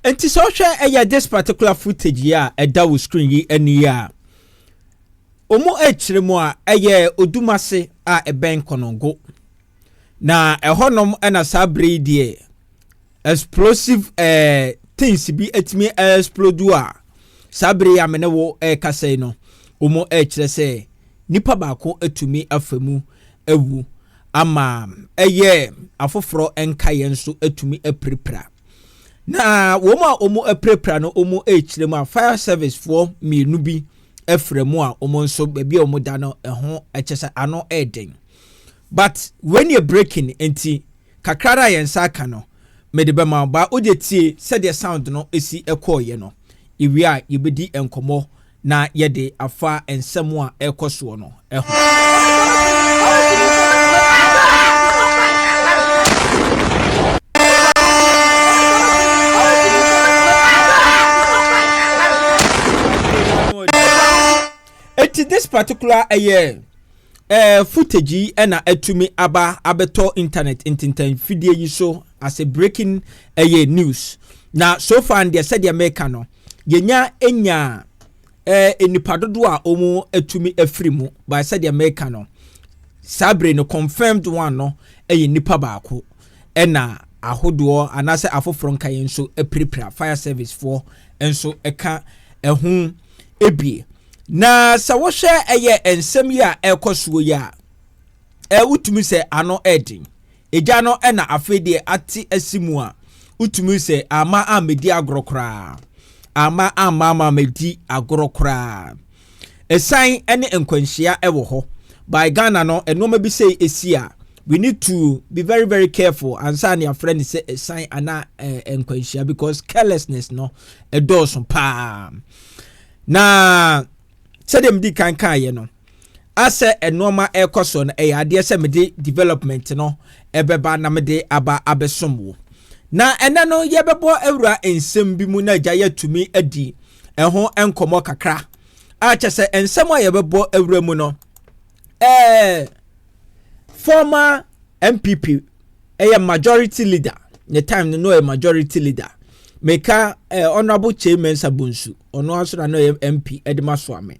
Enti so hwe this particular footage ya eda wo screen yi ani ya. Omo echire mu a Odumasi a eben Konongo. Na ehonom na sabre die explosive things bi etimi explode a sabre ya mene wo kasai no. Omo echire se nipa baako etumi afamu ewu ama afoforo enkaye nso etumi aprepra. Na woma omo aprepra no omo echire mu a fire service for mienu bi efremu a omo nso bebia omo da no ho echese ano eden. But when you're breaking enti kakrara yensa aka no medebe ma ba ojetie said the sound no esi ekoye no iwi a yebedi enkomo na yede afa ensemu a ekoso no this particular footage ena etumi abeto internet intintan video yi so as a breaking news. Na so far and they said the American no yenya enya enipadodo a omo etumi afrimu by said the American no sabre no confirmed one no nipa baako ena ahodo anase afoforo nkaye nso prepare fire service for enso eka ehun ebie. Na sa wo hwe ensem ya ekoso ya utumi se ano edin eja no na afede ate asimu a utumi se ama amedi agrokra ama medi agrokra esan ene enkwanhia ewo ho by Ghana no enoma bi say esia we need to be very very careful and say your friend say esan ana enkwanhia because carelessness no edoso pa na sedem di kan ye no ase enoma ekoso no ade se mede development no ebeba na mede aba abesomwo na ene no yebebo awura ensem bi mu na gya yatumi adi eho enkomo kakra a chese ensem a yebebo awura mu no former NPP majority leader the time no a majority leader meka honorable chairman sabunsu ono asura no MP edema swame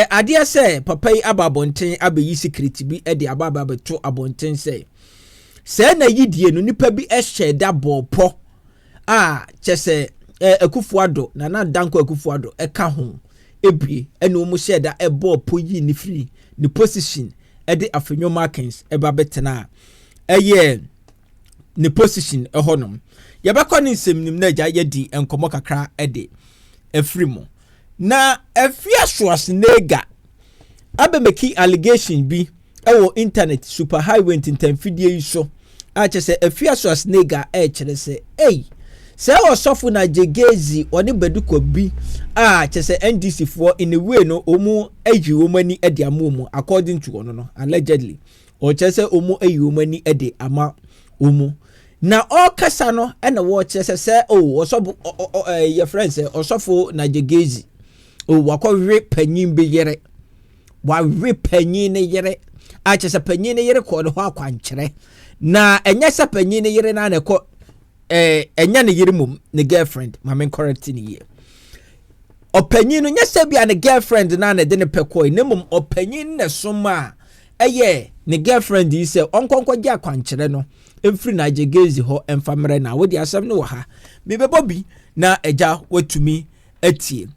ade se papa yi ababonten abeyi secret bi de ababa beto abonten se na yidie no nipa bi ehye bopo chese akufuado na danko akufuado eka ho ebie ene omo hye da bopo yi ni free ni position de afenyo markings eba betena ni position ehonom yabekọ ni nsem na agya yedi enkomo kakra de afrimo na afia Schwarzenegger abemeki allegation bi ewo internet super highway tintan fidie yi so a chese afia Schwarzenegger kire se se osofo na Gaisie oni beduko bi chese NDC for in a way no omu ayi omani ede amomu according to ono no allegedly o chese omu ayi omani ede ama omu na okasa no na wo chese se osobo your friend say osofo na Gaisie wakɔwe panyin bi yere wawe panyin ne yere a chese panyin ne yere kɔ no ho akwankyere na enya se panyin ne yere na kɔ enya ne yere mum ne girlfriend mama correct ne ye opanyin no nya se bia ne girlfriend na de ne pekɔ ne mum opanyin ne soma ne girlfriend yi se onkonkɔ gya akwankyere no emfiri na Gaisie ho emfamere na wo di asɛm no wɔ ha me bebɔ bi na agya watumi atie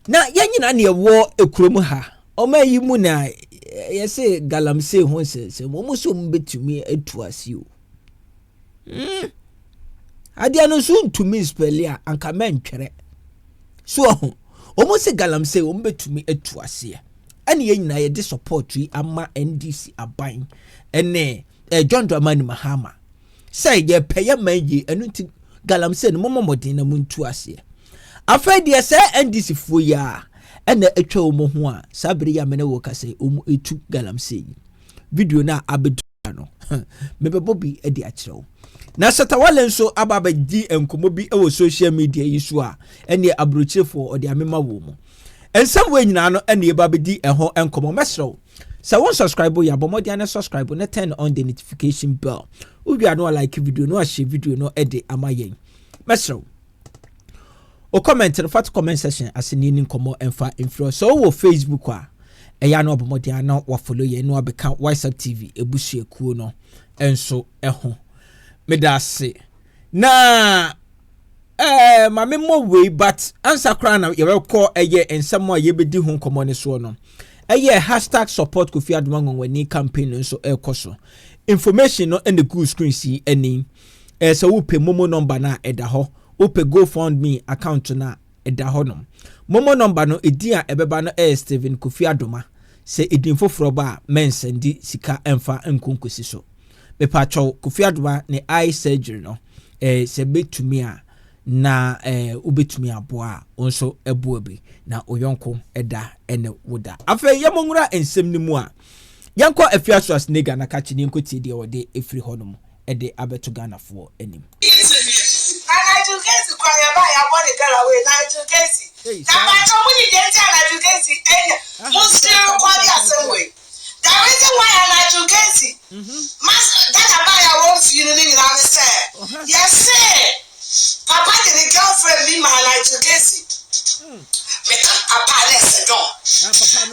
na yanyina ne wo ekrom ha omayi mu na yese galamse ho se mo so mbetumi atuasi o adia no so ntumi spelia anka mentwere so omo se galamse o mbetumi atuasi ane yanyina ye de support yi ama NDC aban ene John Dramani Mahama say ye peye manyi enu nti galamse no momodin na muntuasi afedi se NDC fo ya ena etwa omo ho a sabri ya mena wo kase omo etu galamse video na abedu no mebebo bi edi akyerew na Shatta Wale nso ababa di enkomo bi ewo social media yi so a ene abrochefo odi amema wo mu ensam we nyina no ene eba bedi eho enkomo mesrew so won subscribe ya bomodi na subscribe na turn on the notification bell ubi anu like video no share video no ede amayen mesrew o comment no fat comment section asini ni nkomo emfa influence so wo Facebook a eya no obomodi ana wa follow ye no abeka WhatsApp TV ebusue kuo no enso eho medase na mame mo we but answer kra na ye will call eye ensemo a ye bedi ho nkomo ne so no #support Kofi Adoma ngwani campaign nso ekoso information no in the good screen see any so we pay Momo number na edaho ope GoFundMe account na edaho no Momo number no edia ebeba no Steven Kofi Adoma se edin foforo ba men sendi sika emfa nkonkosi so me pacho Kofi Adoma ne eye surgery no se betumi a na ubetumi aboa onso eboa bi na oyonko eda ene woda afa yamongura ensem ni mu a yanko afiasos nega na kachi ni nkoti de wode efri honom ede abeto Ghana fo anim Gaisie kwa ya ba ya body girl away Nigel Gaisie. That my money dey tell Nigel Gaisie Muslim kwa the same way. The reason why Nigel Gaisie that about wants you in understand. Yes sir. Papa the girlfriend be my Nigel Gaisie. Me a palace don.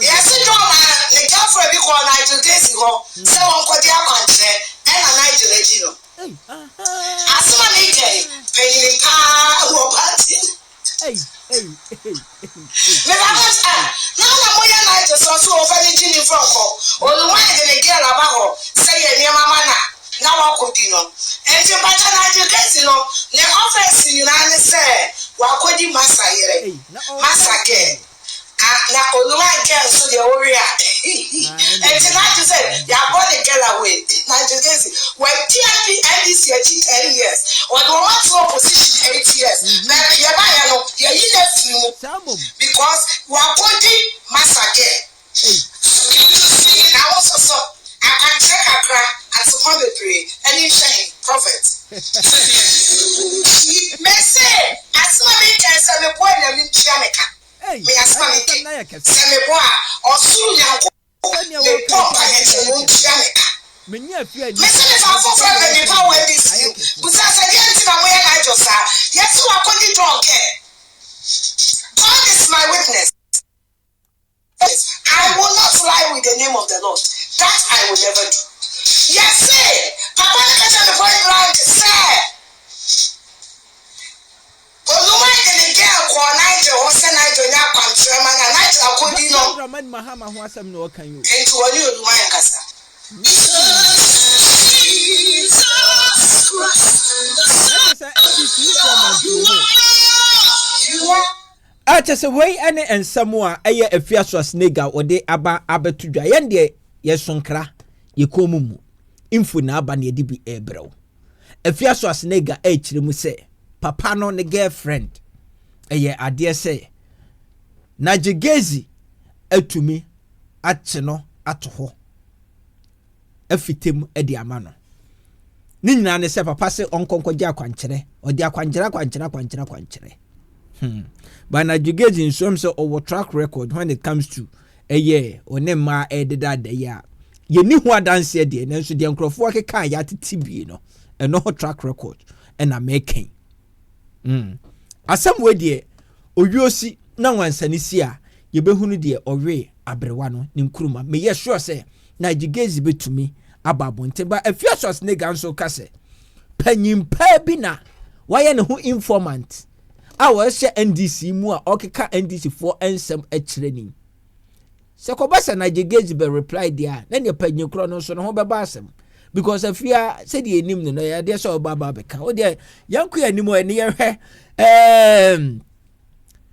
Yes don my the girlfriend be called Nigel Gaisie go. Say won ko dia kwanche na Nigel ejino. Asuma me dey paying who party. Me balance now na moya Nigel so over the gin from ko. Oluwa dey girl about say ye mama na wa ko di no. Enti bacha Nigel Gaisie no ne office ni na ne say wa ko di masa yere. Masa ke. Na Oluwa girl so dey worry a. Enti Nigel say ya body girl away. Nigel Gaisie when TNP NDC 10 years or the one to opposition 8 years. Na ya ba ya no ya yi na film because wa ko di masa ke. I also saw I can check Accra and support the pray and in shine prophet. Me say asma me can say me boy na me chiameka. Me asma me say me boy osuru nyanko. Me pop aye me chiameka. Me say me for me power this. But say again na mo ya na josa. Yes we are going drunk. God is my witness. I will not lie with the name of the Lord. That I will never do. Yes, sir. Papa, look at the point blank, sir. Oduma the girl called Nigel, or send Nigel, now come to a man, and Nigel, I could know. Into a new Oduma Casa. Just away any and somewhere a fiaswas nigga or de aba abetu yende yes sonkra ye komumu info na aba ne dibi ebro a fiaswas nigga chirimu say papa no ne girlfriend ade say Nigel Gaisie atumi ateno atoho afitem edi amano ni nyina ne say papa say onkonkoje akwankyere odi akwankyere but Nigel Gaisie in some sort of track record when it comes to a year or nema edida de ya ye ni ho dance de na so de nkrofo akeka ya titibi no and no track record and am making asem we de oyosi na wansani si a ye behunu de owe abrewa no ni nkuruma me ye sure say Nigel Gaisie betumi ababonte ba afiasos nega nso kase panyimpa bi na waye ne ho informant our NDC mu a okeka NDC for ensem training se ko ba se Nigel Gaisie be reply dia na ne panyi kro no so no ho be ba asem because afia se de enim no ya de so ba ba be ka o de yanku anim o ne ye hwe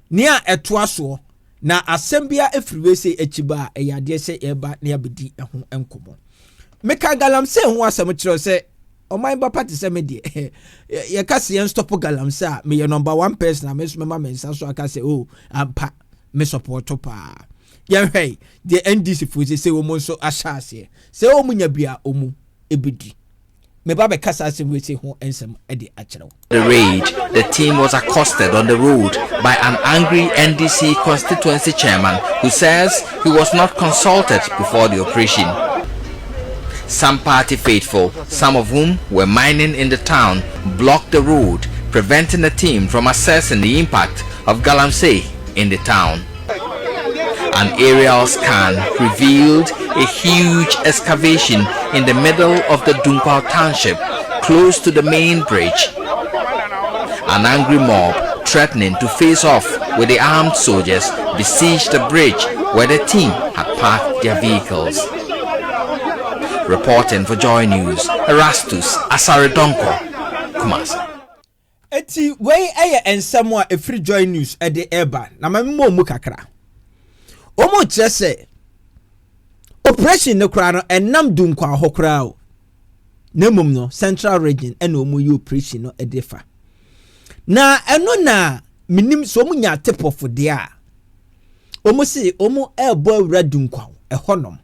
ni a eto aso na asem bia efriwe se echiba ya de se eba na abedi ho enkomo meka galam se ho asem kiro se o my party say me de ye ka se stop galamsa me your number one person me so mama me so aka say oh ampa me support pa ye hey the NDC for say wo mo so ashase say o munya bia o mu ebedi me ba be kasa say we say ho ensem e de akere. The raid, the team was accosted on the road by an angry NDC constituency chairman who says he was not consulted before the operation. Some party faithful, some of whom were mining in the town, blocked the road, preventing the team from assessing the impact of galamsey in the town. An aerial scan revealed a huge excavation in the middle of the Dunkwao township, close to the main bridge. An angry mob threatening to face off with the armed soldiers besieged the bridge where the team had parked their vehicles. Reporting for Joy News, Erastus Asaredonko, Kumasi. Eti wey eye ensem a efri Joy News e de eba na mammo mu kakra. Omo kire se operation ne kra no enam Dunkwa hokra o. Nemum no Central Region ena omo yi operation no e de fa. Na eno na minim so omo nya tip of de a. Omo se omo ebo awura Dunkwa e honom.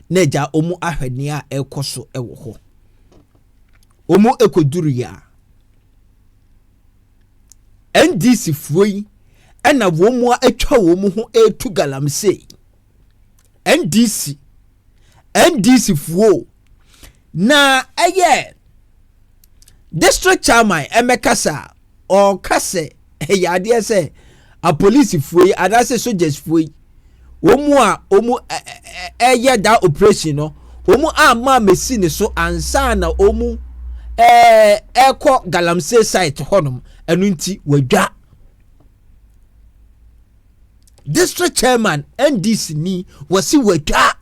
Na ja omo ahwene a ekoso e wo ho. Omo ekoduru ya. NDC fuoi ena womu atwa womu ho etu galamsey. NDC fuo na eye district chairman emekasa o kase yade se a police fuoi adase soldiers fuoi womu a omu eye da operation no womu ama machine so ansa na omu eko galamsey site honom enunti wadwa. District chairman NDC ni wasi wadwa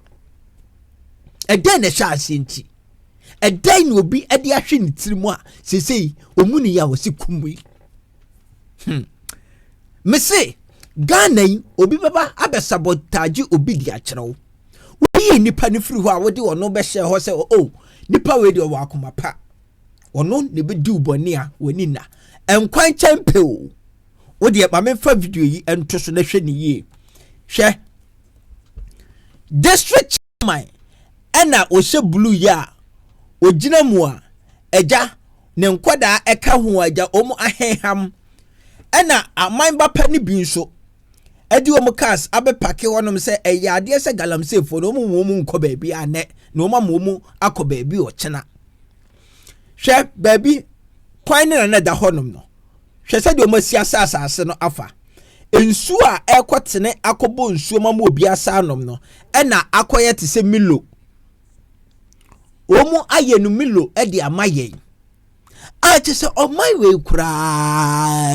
eden na sha asinti eden no bi ade ahwe ni tirimu a sesei omuni ya wasi kumwi mese Ghana yi obi baba abesabotage obi di akyerew obi nipa ne firi ho a wode ono be hye ho se o nipa we de wa akoma pa ono ne be di uboni a wani na enkwan champe o wode ma me fa video yi ento so na hwe ne yi hwe district chairman ena o hye blue ya ogina mu a eja ne nkwada eka ho aja omo aheham ena aman ba pa ne bi nso edi omo cars abepake wonom se eyade se galamsey fo no omo nko ba bi ane na omo amomu akoba bi o chena hwe ba bi kwan na da honom no hwe se de omo siasa asase no afa ensu a ekotene akobo nsu ma obi asa anom no ena akoye te se milo omo ayenu milo e de amaye a te se omai we kura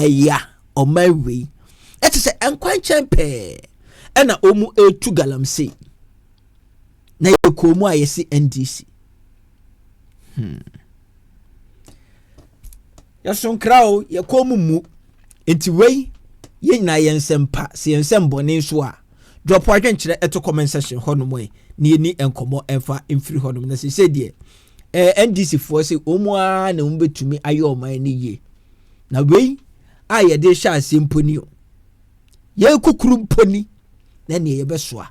ya omai we e te se enkwan champe ena omu etu galamsey na yekomu ayesi NDC ya sonkrao yekomu mu enti wei yenya yensempa se yensembone so a drop adwenkyere eto comment section hono moy ni ni enkomo enfa emfiri hono na se de NDC fo se omu a na mbetumi ayo man ni ye na wei a ye de sha asemponi o ye kukuru mponi na ne ye besoa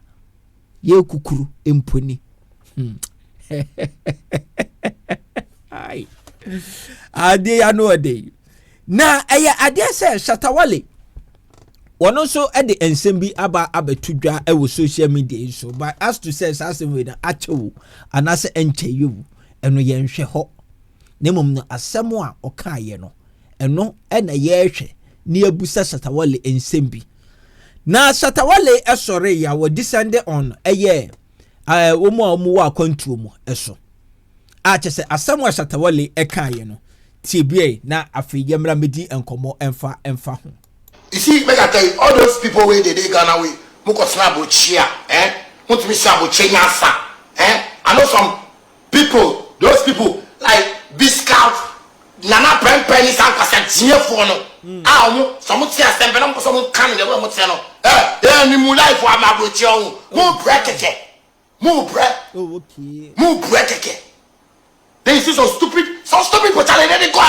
ye kukuru emponi ai ade ya no ade na eye ade se Shatta Wale wono so e de ensem bi aba abetudwa e wo social media so but as to say asem we na achewu anase encheyewu eno ye nhwe ho nemom no asem a okaye no eno e na ye hwe ni abusa Shatta Wale ensem bi na Shatta Wale esore ya wo descend on eye omu wa kwantuo mu eso a chese asem a Shatta Wale ekaye no tibie na afi yemra medi enkomo enfa ho. You see, make I tell you, all those people where they Ghana way, muko snabo chia, want me sabo chenyasa, I know some people, those people like Biscout, Nana Penny Sanka said, for no. Some tia stamp and some can the woman tell, ni mu life for my bochon, move bracket, move bread, move bracket. They see so stupid, but they go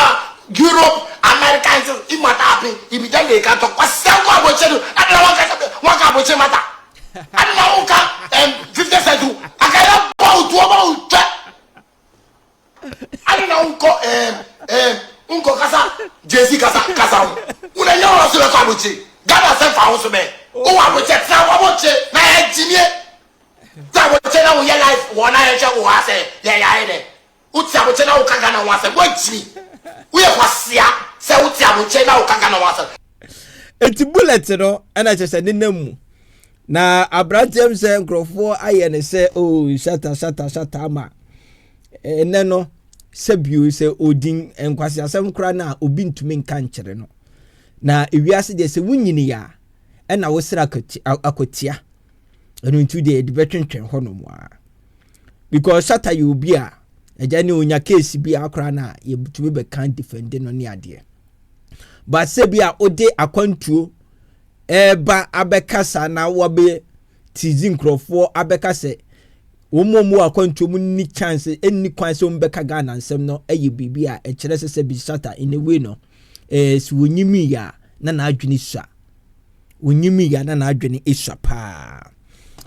Europe, Americans, it might happen. If you don't get to what sell what you do, I don't want to matter. I don't know, 50 cents. I can't about I don't know, Uncle Casa, JC Casa, when I know to the Kabuchi, Ghana sent for house man. Oh, I will check now. I will check. Now, Jimmy, that will tell you your life. One I shall say, yeah, Utsa will tell you Kagana was a wait me. We kwasia se wuti abuche na ukanga na wasa. Eti bullet no ana chese nenemu. Na abrantiem se nkrofo aye ne se oh Shatta ama. Ene no se bio se odin enkwase asem kra na obi ntumi nka nkyere no. Na ewiase de se wunyini ya ena wo sira akotia. Enu ntu de betwentwen ho no moa. Because Shatta you be a ejani onya case bi akra na ye butumi be kan defend no ne ade. But se bia ode akwantuo eba abekasa na wobe tizi nkrofo abekase womomu akwantuo mu ni chance enni kwan se ombeka Ghana nsem no eye bibi a ekire se bi Shatta in a way no si wonyimi ya na adwene sua wonyimi ya na adwene esua pa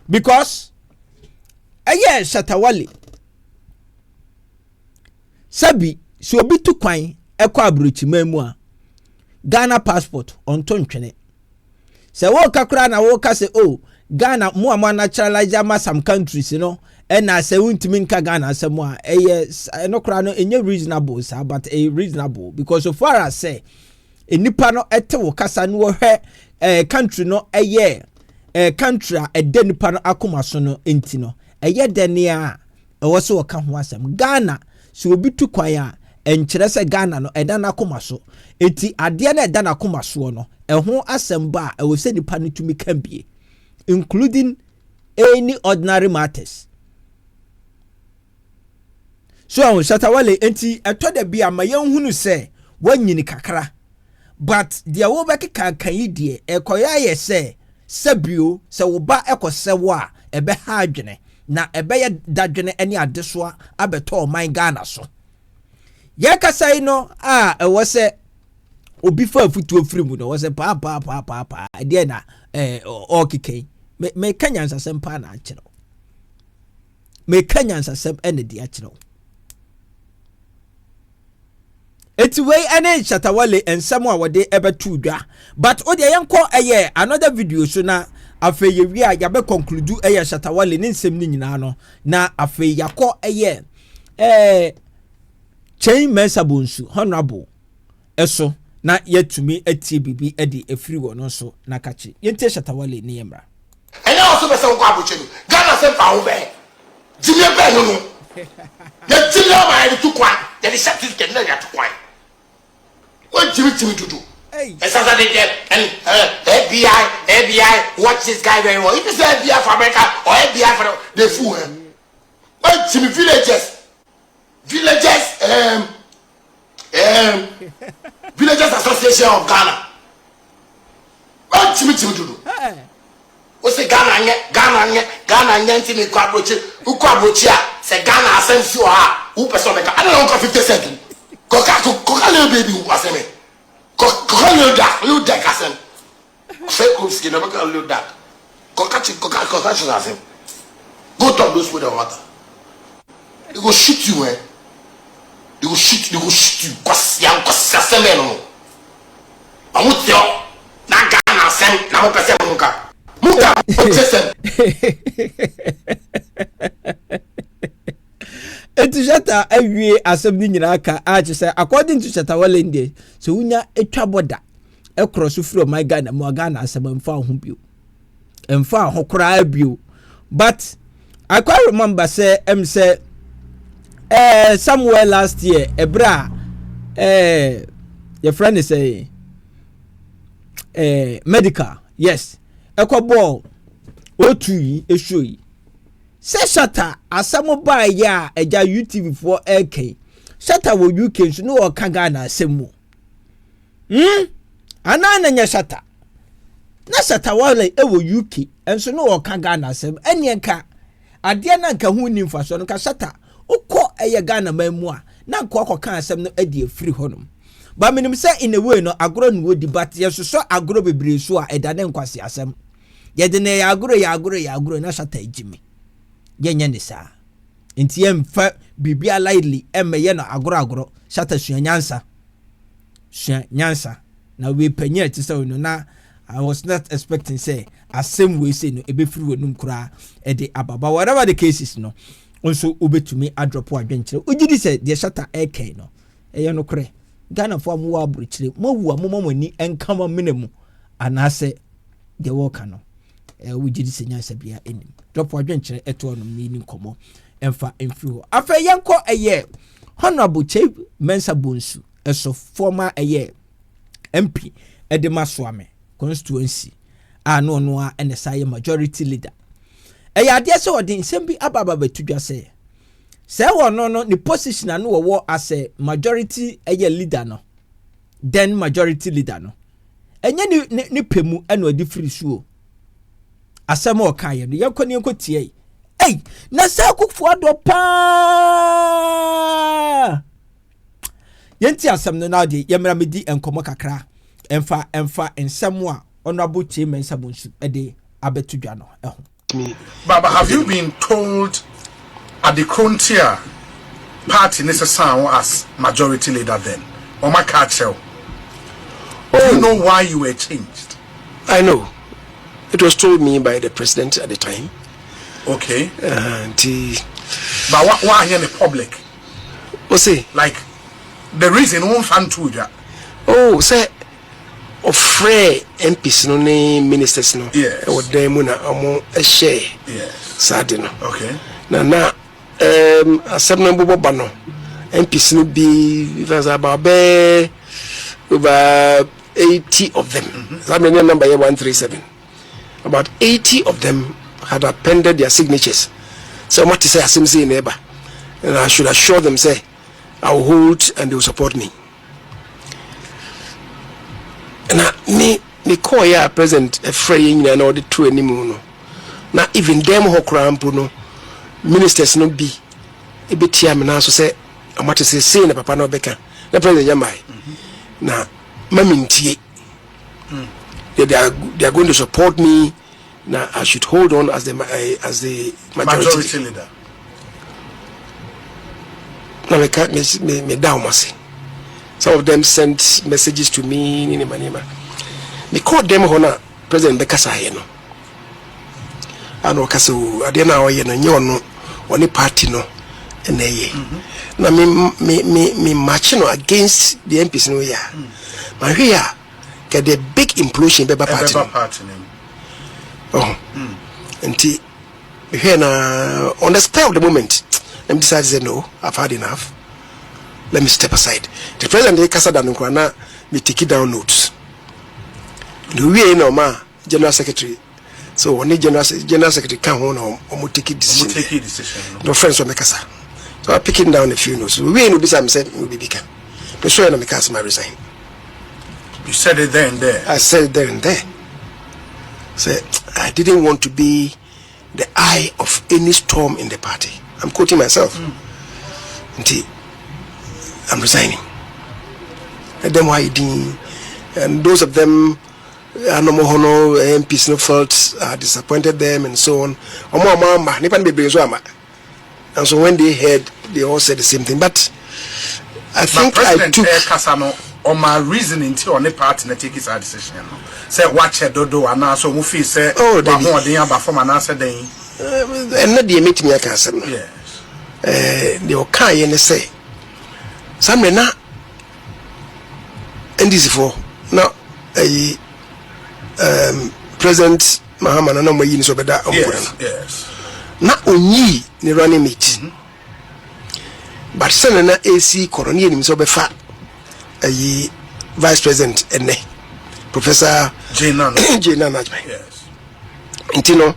because Shatta Wale sabi so obi tu kwan ekọ abrochima mu a Ghana passport on tontwene se wo kakra na wo ka se oh Ghana mu ama naturalize ama some countries no na se wuntimi nka Ghana se mu a no kra no enye reasonable sa but a reasonable because so far as say enipa no ete wo kasa no hwe country no country a ede nipa no akoma so no enti no dene a wo so wo ka ho asem Ghana so obi tu kwan a enkyere se Ghana no eda na akoma so enti ade na eda na akoma so no ho asem ba wo se nipa no tumi kan bie including any ordinary matters. So Shatta Wale enti etoda bia ma yenhunu se wanyini kakra but dia wo beke kan yi die ekoya ye se sabio se wo ba ekose wo a ebe ha adwene na ebe ye dadwene eni adesoa abeto man Ghana so ye kasai no ewo se obi fa futu ofrimu no wo se pa die na okike me kanyansa sempa na akiro me kanyansa sem ene di akiro eti wey ene Shatta Wale ensamo a wode ebetu dwa but ode yenko another video so na afeye wi a ya be conclude Shatta Wale ne nsem ni nyina no na afeye yakọ chain mensabonsu honorable eso na yetumi etie bibi edi efiri wo no so na kachi yente Shatta Wale ne yemra ene oso be se nko abuche no Ghana se fa wo be jimie be no ya jimie ma ya tu kwa ya di certificate na ya tu kwa what jimie tutu it's as and FBI watch this guy very well. If it's FBI for America or FBI for the fool what jimie villagers association of Ghana what jimie tutu o se Ghana nye nti me kwa brochi a se Ghana asensi o ha who person make I don't know 50 cents koka le baby who aseme koka le da kasen fake of skin no make le da koka should asem go talk those with the water they go shoot you they go shoot you kwasa seme no amutio na Ghana asem na mo pese muka Eti Shatta awie asem ni nyina aka ache say according to Shatta Wale ndie so unya etwa boda cross from my Ghana mo Ghana asem mfa ho bio mfa ho kra bio but I quite remember say say somewhere last year ebra your friend is say medical yes ekobo otu yi esho yi se Shatta asamo ba ya eja UTV for AK Shatta wo UK so no o ka Ghana asemu anana nya Shatta na Shatta Wale e wo UK enso no o ka Ghana asem ene nka ade na nka hu ni mfaso no ka Shatta ukọ eye Ghana mamu a na nka ọkọ asem no ade afiri honom ba minim say in a way no agro no di but yeso agro bebre so a edane nkwase asem yedene ya agro na Shatta ejimi yenye ne sa enti emfa bibia lightly emeye no agro Shatta sua nyansa na we panye ti say no na I was not expecting say asem we say no ebefiri wonum kura e de ababa whatever the cases no also obetumi adrop adwenkyere ugidi say de Shatta AK no eye no kure Ghana for mo wa bruchire mo wu amoma ni enkama menemu anase de work no we gidi senya sabia enim drop adwenkyere eto no mi ni nkomo emfa emfiri afa yenko eye honorable chief mensa bonsu eso former eye MP edema swame constituency ano no a enesaye majority leader eye ade se odin sembi ababa betudwa se wono no ni position anu wo as a majority eye leader no then majority leader no enye ni pemu eno adi free suo asem o kan ye no yakoni enkotie na sa kufu ado pa yenti asem no na de yemra medi enkomo kakra emfa ensem a honorable chairman sabonsu ede abetudwa no eho Baba, have you been told at the frontier party necessary as majority leader then? Or my catcher? Do you know why you were changed? I know. It was told me by the president at the time. Okay. But why here in the public? What's it? Like the reason one fan to you. Oh, say of free MPs no ministers no. Yes. Or them na amo a share. Yes. Sadino. Okay. Na asem no bobo no. MPs no be about over 80 of them. That many number here 137. About 80 of them had appended their signatures. So what to say asimsi neighbor. And I should assure them say I will hold and they will support me. And me call ya present a fraying and all the two anymore. Now even them who cramp no ministers no be a bit tiam now so say I want to say na papa no beka. The president yamai. Now mamintie. They are going to support me. Now I should hold on as the majority leader. Now me down must. Some of them sent messages to me in Manima. Me called them honor President Bekasa no. I know Kasu Adena or no one party no and now me marching against the MPs no ya. But here get the big implosion Beba party. And here na on the spur of the moment, let me decide to say no, I've had enough. Let me step aside. The president de Casa Danukwana me take it down notes. The way no ma general secretary. So only general secretary can hold on or take it decision. No friends will make us. So I pick it down a few notes. We no be some said we be become. The show na make us my resign. You said it there and there. I said it there and there. Say I didn't want to be the eye of any storm in the party. I'm quoting myself. Until I'm resigning. And then why did and those of them no more MPs no felt disappointed them and so on. And so when they heard, they all said the same thing. But I think I took on my reasoning to on the party take his decision. Say watch a dodo and also mufi say and not the meet me I can say. Yes. The okay and say some na NDC for now President Mahama na mo yin so beda yes na onyi ni running mate but sen na AC Koroni ni so be fa Vice President ene Professor Jena yes intino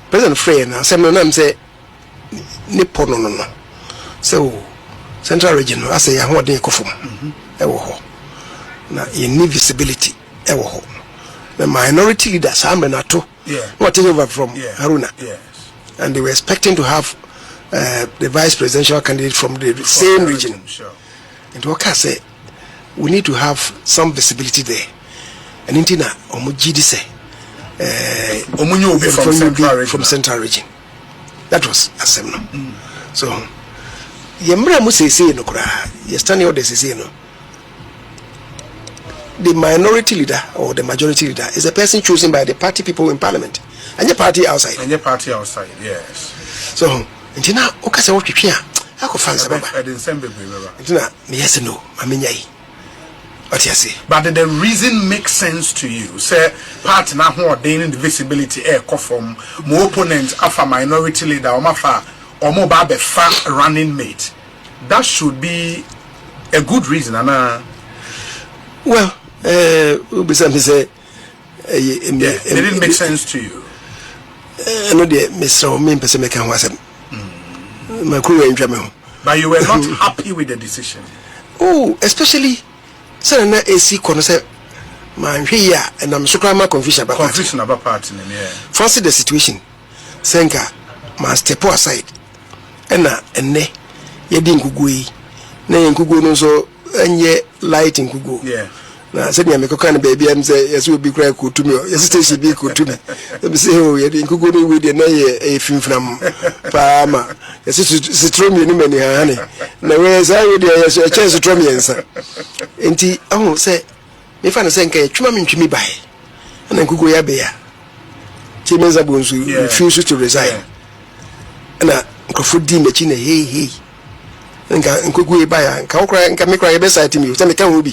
President Frey na sem na am say ni pono no so Central Region as a ho den kofom e wo ho na in visibility e wo ho the minority leaders am na to what take over from Haruna yes and they were expecting to have the vice presidential candidate from the same region sure and Waka say we need to have some visibility there and intina omugidi say omunyo be from Central Region that was assembly so yemra mu say no kura yesterday or say no the minority leader or the majority leader is a person chosen by the party people in parliament and the party outside yes so intina okase wo twetwe a akofan sababa I didn't send baby intina yes no mamenyai What you say? But the reason makes sense to you. Say, part now who ordaining the visibility come from my opponent of a minority leader or more babe fan running mate. That should be a good reason, Anna. Well, something say. It didn't make sense to you. No, dear, Mr. Me person make wasn't. But you were not happy with the decision. Oh, especially. So na AC kono say man hwe ya and I'm so crama confusion about party name yeah. Fancy the situation. Senka man step aside. Ena enne ye di nkugu yi. Na ye nkugu no so enye light nkugu. Yeah. Na said me koka na baby am say yes we be cry ko tumi. Yes station be ko tumi. Be say oh ye di nkugu no we de na ye finfram pa ma. Yes sitrom ye ni mani ha ne. Na we say we de yes chance sitrom ye nsa. Enti oh say me fa na say nka twuma me ntwimi bae. Na nkugu ya be ya. Chimenza bonsu refuse to resign. Na nkofo di mechi na hey. Nka nkugu e bae nka okra nka me kra e be site me. Say me ka ho bi.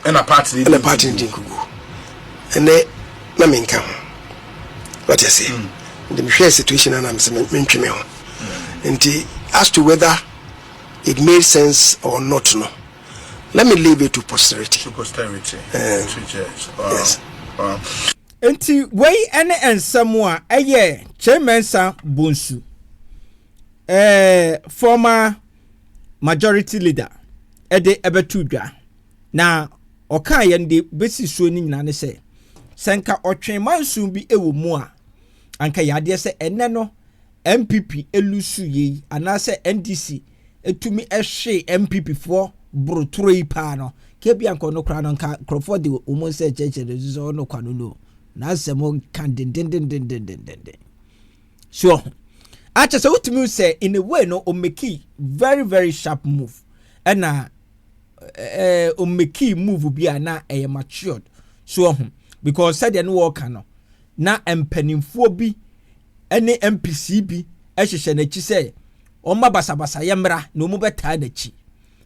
And a party and a party in Kugu. And then Naminka. What you say? The share situation and I'm saying, and as to whether it made sense or not, no. Let me leave it to posterity. To posterity. To judge. Yes. Enti way and somewhere chairman sa Bonsu. Former majority leader Ede Ebetudwa. Na oka yende besi so ni nyina ne se senka otwen mansu bi ewo mu a anka yade se enne no NPP elusu yi anase NDC etumi ehwe NPP for brotoro yi pa no ke bia nko no kra no nka crofo de omo se cheche de so no kwano no na asemo kan den so acha se utumi se in a way no o make very very sharp move and o make move bi na matured so because said no work no na empanimfo bi ene MPC bi ehhehye na chi say o ma basabasa yemra na o mu beta na chi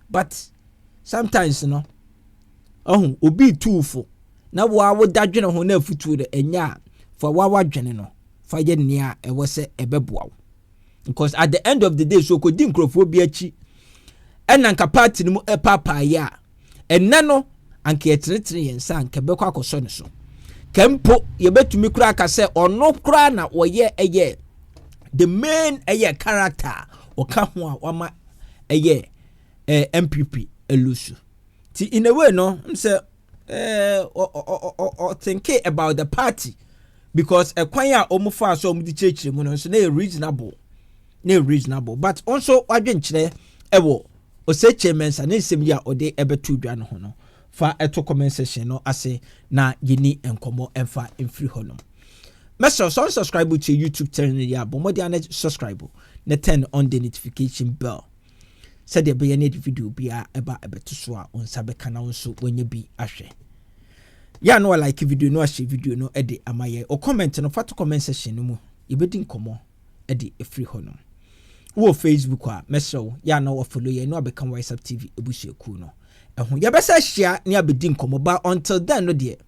but sometimes no obi tuufo na wo dadwene ho na afutu de enya fa wadwene no fa ye nia ewo se ebeboa because at the end of the day so ko di nkrofo bi achi enanka party no papa ya enna no anka yetenetere yensa anka bekọ akoso ne so kempo yebetumi kura aka se ono kura na woye the main character oka ho a wama MPP elusu ti in a way no say think about the party because ekwan a omufa so omudi chechire mu no so na reasonable but also wadwenkyere ewo o say chairman sa nsem ya ode ebetu dwa no ho no fa eto comment section no ase na yini enkomo emfa emfiri ho no meso so subscribe to YouTube channel ya bomodi an subscribe na turn on the notification bell said the be any video bia eba ebetu so a onsa be kana nso wonye bi ahwe ya no like video no ahwe video no ede amaye o comment no fa to comment section no mu ibedi nkomo ede efiri ho no wo Facebook a meso ya na wo follow ye no abeka WhatsApp TV ebusuaku no ehun ya besa hia ne abedi nkomo ba until then no de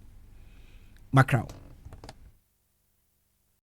macro